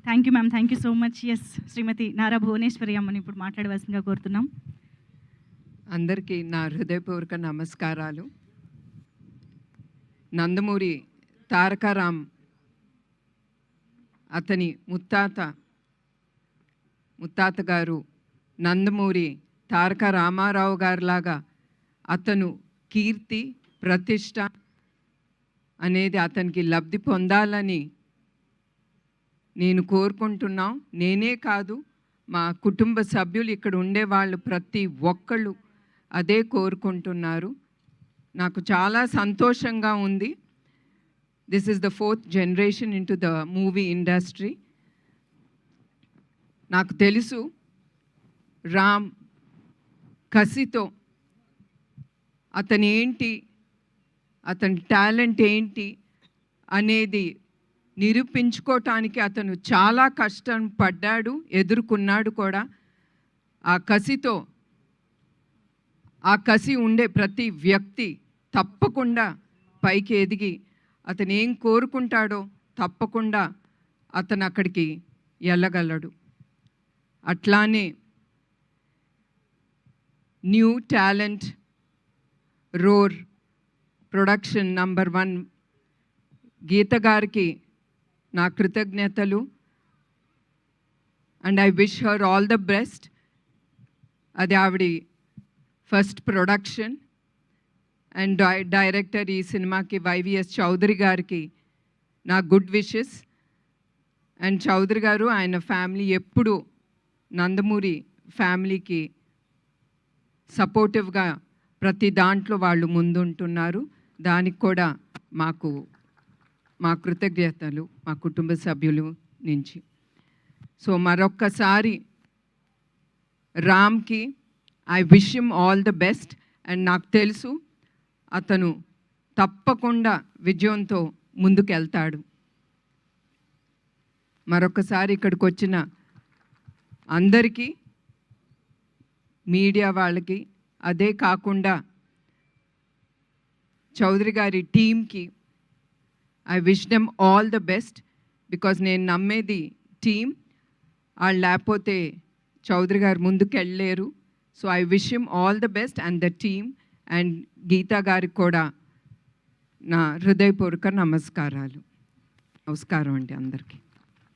Thank you ma'am, thank you so much. Yes, శ్రీమతి నారా భువనేశ్వరి అమ్మని ఇప్పుడు మాట్లాడవలసిందిగా కోరుతున్నాం. అందరికీ నా హృదయపూర్వక నమస్కారాలు. నందమూరి తారకరామ్ అతని ముత్తాత గారు నందమూరి తారక రామారావు గారిలాగా అతను కీర్తి ప్రతిష్ట అనేది అతనికి లబ్ధి పొందాలని నేను కోరుకుంటున్నాం. నేనే కాదు, మా కుటుంబ సభ్యులు ఇక్కడ ఉండేవాళ్ళు ప్రతి ఒక్కళ్ళు అదే కోరుకుంటున్నారు. నాకు చాలా సంతోషంగా ఉంది. This is the 4th generation into the movie industry. నాకు తెలుసు రామ్ కసితో అతని టాలెంట్ ఏంటి అనేది నిరూపించుకోవటానికి అతను చాలా కష్టం పడ్డాడు, ఎదుర్కొన్నాడు కూడా. ఆ కసి ఉండే ప్రతి వ్యక్తి తప్పకుండా పైకి ఎదిగి అతను ఏం కోరుకుంటాడో తప్పకుండా అతను అక్కడికి వెళ్ళగలడు. అట్లానే new talent roar production number 1 Geetha గారికి నా కృతజ్ఞతలు. And I wish her all the best. అది ఆవిడ ఫస్ట్ ప్రొడక్షన్. అండ్ డైరెక్టర్ ఈ సినిమాకి వైవిఎస్ చౌదరి గారికి నా గుడ్ విషెస్. అండ్ చౌదరి గారు ఆయన ఫ్యామిలీ ఎప్పుడు నందమూరి ఫ్యామిలీకి సపోర్టివ్గా ప్రతి దాంట్లో వాళ్ళు ముందుంటున్నారు. దానికి కూడా మా కృతజ్ఞతలు మా కుటుంబ సభ్యులు నుంచి. సో మరొక్కసారి రామ్కి I wish him all the best. And నాకు తెలుసు అతను తప్పకుండా విజయంతో ముందుకెళ్తాడు. మరొకసారి ఇక్కడికి వచ్చిన అందరికీ, మీడియా వాళ్ళకి, అదే కాకుండా చౌదరి గారి టీమ్కి I wish them all the best. Because నేను నమ్మేది టీమ్, వాళ్ళు లేకపోతే చౌదరి గారు ముందుకెళ్ళలేరు. So I wish him all the best and the team. And Geetha గారికి కూడా నా హృదయపూర్వక నమస్కారం అండి అందరికీ.